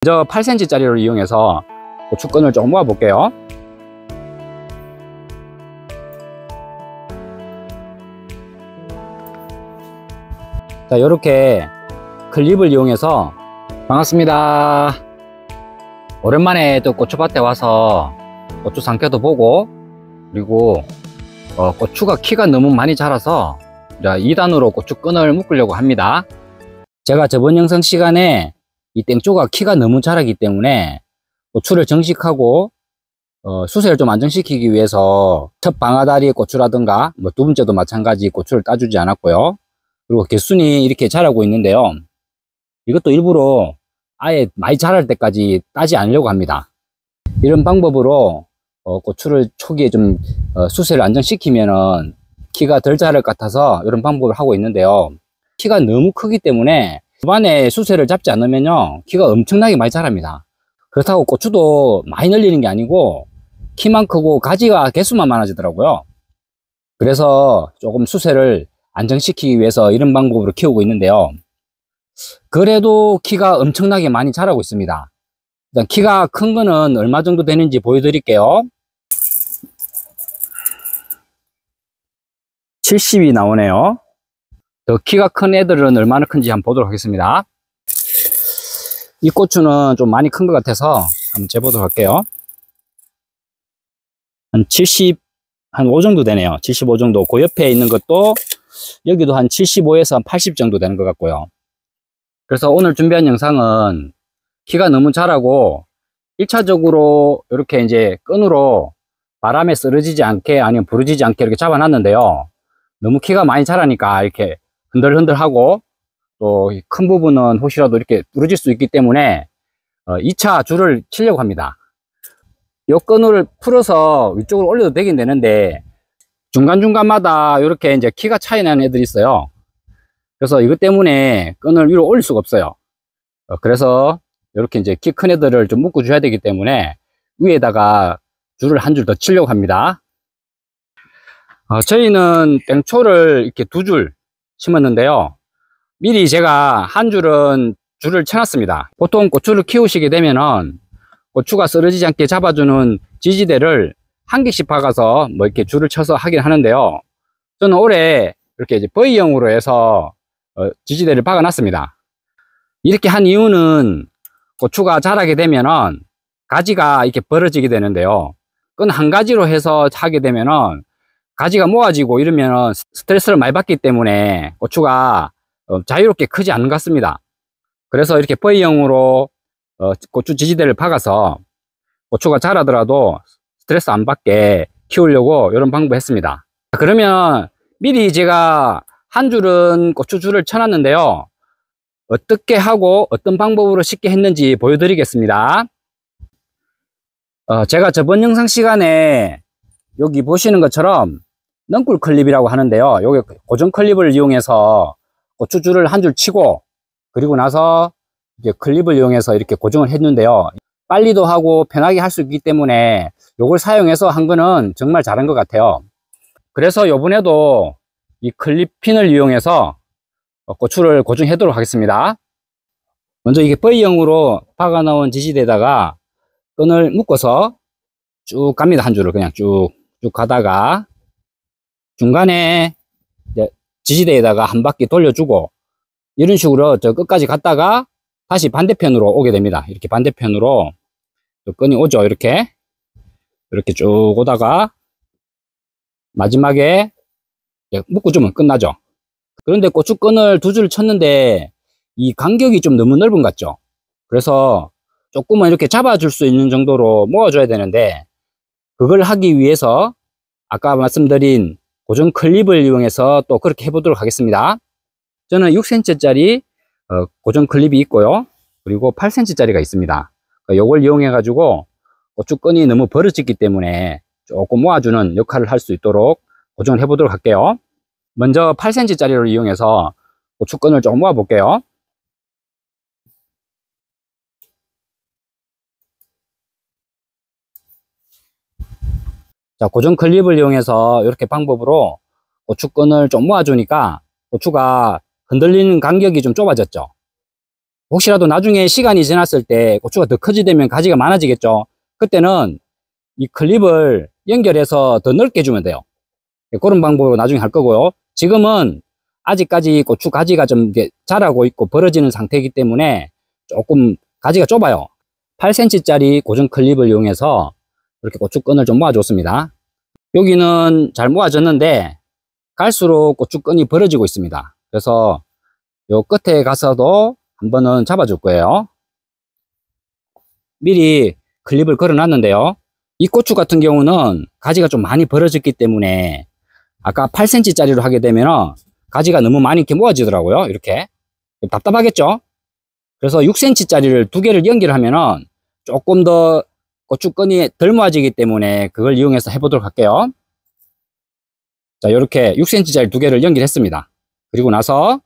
먼저 8cm 짜리를 이용해서 고추끈을 좀 모아 볼게요. 자, 이렇게 클립을 이용해서 반갑습니다. 오랜만에 또 고추밭에 와서 고추 상태도 보고, 그리고 고추가 키가 너무 많이 자라서 2단으로 고추끈을 묶으려고 합니다. 제가 저번 영상 시간에 이 땡초가 키가 너무 자라기 때문에 고추를 정식하고 수세를 좀 안정시키기 위해서 첫 방아다리 고추라든가 두 번째도 마찬가지 고추를 따주지 않았고요. 그리고 개순이 이렇게 자라고 있는데요, 이것도 일부러 아예 많이 자랄 때까지 따지 않으려고 합니다. 이런 방법으로 고추를 초기에 좀 수세를 안정시키면은 키가 덜 자랄 것 같아서 이런 방법을 하고 있는데요, 키가 너무 크기 때문에 초반에 수세를 잡지 않으면요 키가 엄청나게 많이 자랍니다. 그렇다고 고추도 많이 늘리는 게 아니고 키만 크고 가지가 개수만 많아지더라고요. 그래서 조금 수세를 안정시키기 위해서 이런 방법으로 키우고 있는데요, 그래도 키가 엄청나게 많이 자라고 있습니다. 일단 키가 큰 거는 얼마 정도 되는지 보여드릴게요. 70이 나오네요. 더 키가 큰 애들은 얼마나 큰지 한번 보도록 하겠습니다. 이 고추는 좀 많이 큰 것 같아서 한번 재보도록 할게요. 한 70, 한 5 정도 되네요. 75 정도. 그 옆에 있는 것도 여기도 한 75에서 한 80 정도 되는 것 같고요. 그래서 오늘 준비한 영상은 키가 너무 자라고 1차적으로 이렇게 이제 끈으로 바람에 쓰러지지 않게, 아니면 부러지지 않게 이렇게 잡아놨는데요, 너무 키가 많이 자라니까 이렇게 흔들흔들하고 또 큰 부분은 혹시라도 이렇게 부러질 수 있기 때문에 2차 줄을 치려고 합니다. 이 끈을 풀어서 위쪽으로 올려도 되긴 되는데 중간중간마다 이렇게 이제 키가 차이 나는 애들이 있어요. 그래서 이것 때문에 끈을 위로 올릴 수가 없어요. 그래서 이렇게 이제 키 큰 애들을 좀 묶어 줘야 되기 때문에 위에다가 줄을 한 줄 더 치려고 합니다. 저희는 땡초를 이렇게 2줄 심었는데요, 미리 제가 한 줄은 줄을 쳐놨습니다. 보통 고추를 키우시게 되면은 고추가 쓰러지지 않게 잡아주는 지지대를 한 개씩 박아서 이렇게 줄을 쳐서 하긴 하는데요, 저는 올해 이렇게 이제 V형으로 해서 지지대를 박아 놨습니다. 이렇게 한 이유는 고추가 자라게 되면은 가지가 이렇게 벌어지게 되는데요, 끈 한 가지로 해서 하게 되면은 가지가 모아지고 이러면은 스트레스를 많이 받기 때문에 고추가 자유롭게 크지 않는 것 같습니다. 그래서 이렇게 V형으로 고추 지지대를 박아서 고추가 자라더라도 스트레스 안 받게 키우려고 이런 방법을 했습니다. 그러면 미리 제가 한 줄은 고추줄을 쳐놨는데요, 어떻게 하고 어떤 방법으로 쉽게 했는지 보여드리겠습니다. 제가 저번 영상 시간에 여기 보시는 것처럼 넝쿨 클립이라고 하는데요, 여기 고정 클립을 이용해서 고추줄을 한 줄 치고, 그리고 나서 이제 클립을 이용해서 이렇게 고정을 했는데요, 빨리도 하고 편하게 할 수 있기 때문에 이걸 사용해서 한 거는 정말 잘한 것 같아요. 그래서 이번에도 이 클립핀을 이용해서 고추를 고정해 도록 하겠습니다. 먼저 이게 V형으로 박아 놓은 지지대에다가 끈을 묶어서 쭉 갑니다. 한 줄을 그냥 쭉 가다가 중간에 이제 지지대에다가 한 바퀴 돌려주고, 이런 식으로 저 끝까지 갔다가 다시 반대편으로 오게 됩니다. 이렇게 반대편으로 끈이 오죠. 이렇게 쭉 오다가 마지막에 묶어주면 끝나죠. 그런데 고추끈을 2줄 쳤는데 이 간격이 좀 너무 넓은 것 같죠. 그래서 조금은 이렇게 잡아줄 수 있는 정도로 모아줘야 되는데, 그걸 하기 위해서 아까 말씀드린 고정 클립을 이용해서 또 그렇게 해보도록 하겠습니다. 저는 6cm 짜리 고정 클립이 있고요, 그리고 8cm 짜리가 있습니다. 이걸 이용해 가지고 고추끈이 너무 벌어졌기 때문에 조금 모아주는 역할을 할 수 있도록 고정을 해 보도록 할게요. 먼저 8cm 짜리를 이용해서 고추끈을 좀 모아 볼게요. 자, 고정 클립을 이용해서 이렇게 방법으로 고추끈을 좀 모아주니까 고추가 흔들리는 간격이 좀 좁아졌죠. 혹시라도 나중에 시간이 지났을 때 고추가 더 커지되면 가지가 많아지겠죠. 그때는 이 클립을 연결해서 더 넓게 해주면 돼요. 그런 방법으로 나중에 할 거고요. 지금은 아직까지 고추 가지가 좀 자라고 있고 벌어지는 상태이기 때문에 조금 가지가 좁아요. 8cm 짜리 고정 클립을 이용해서 이렇게 고추끈을 좀 모아줬습니다. 여기는 잘 모아졌는데 갈수록 고추끈이 벌어지고 있습니다. 그래서 요 끝에 가서도 한 번은 잡아줄 거예요. 미리 클립을 걸어 놨는데요. 이 고추 같은 경우는 가지가 좀 많이 벌어졌기 때문에 아까 8cm 짜리로 하게 되면 가지가 너무 많이 이렇게 모아지더라고요. 이렇게 답답하겠죠. 그래서 6cm 짜리를 두 개를 연결하면 조금 더 고추끈이 덜 모아지기 때문에 그걸 이용해서 해보도록 할게요. 자, 이렇게 6cm 짜리 두 개를 연결했습니다. 그리고 나서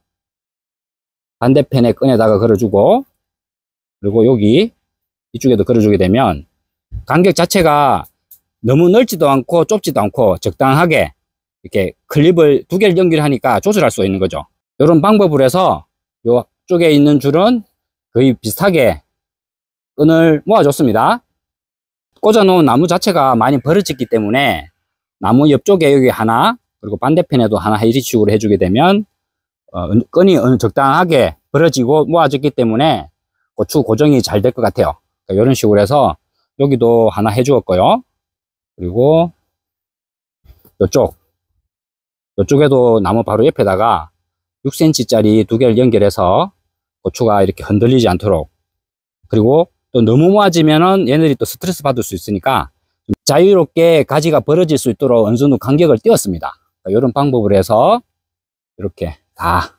반대편에 끈에다가 걸어주고, 그리고 여기 이쪽에도 걸어주게 되면 간격 자체가 너무 넓지도 않고 좁지도 않고 적당하게 이렇게 클립을 두 개를 연결하니까 조절할 수 있는 거죠. 이런 방법으로 해서 이쪽에 있는 줄은 거의 비슷하게 끈을 모아줬습니다. 꽂아놓은 나무 자체가 많이 벌어졌기 때문에 나무 옆쪽에 여기 하나, 그리고 반대편에도 하나 이런 식으로 해주게 되면 끈이 적당하게 벌어지고 모아졌기 때문에 고추 고정이 잘 될 것 같아요. 그러니까 이런 식으로 해서 여기도 하나 해주었고요. 그리고 이쪽에도 나무 바로 옆에다가 6cm 짜리 두 개를 연결해서 고추가 이렇게 흔들리지 않도록, 그리고 또 너무 모아지면은 얘네들이 또 스트레스 받을 수 있으니까 자유롭게 가지가 벌어질 수 있도록 어느 정도 간격을 띄웠습니다. 이런 방법으로 해서 이렇게 다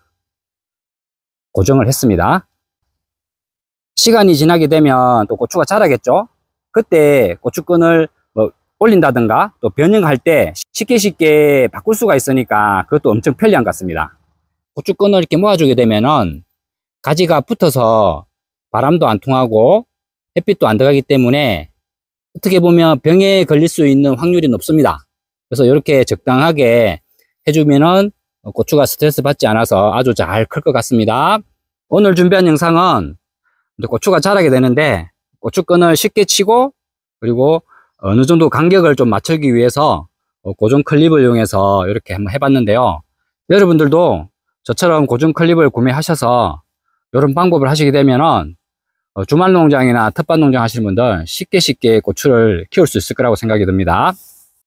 고정을 했습니다. 시간이 지나게 되면 또 고추가 자라겠죠. 그때 고추끈을 올린다든가 또 변형할 때 쉽게 바꿀 수가 있으니까 그것도 엄청 편리한 것 같습니다. 고추끈을 이렇게 모아주게 되면은 가지가 붙어서 바람도 안 통하고 햇빛도 안 들어가기 때문에 어떻게 보면 병에 걸릴 수 있는 확률이 높습니다. 그래서 이렇게 적당하게 해주면은 고추가 스트레스 받지 않아서 아주 잘 클 것 같습니다. 오늘 준비한 영상은 고추가 자라게 되는데 고추끈을 쉽게 치고, 그리고 어느 정도 간격을 좀 맞추기 위해서 고정 클립을 이용해서 이렇게 한번 해봤는데요. 여러분들도 저처럼 고정 클립을 구매하셔서 이런 방법을 하시게 되면은 주말 농장이나 텃밭 농장 하시는 분들 쉽게 고추를 키울 수 있을 거라고 생각이 듭니다.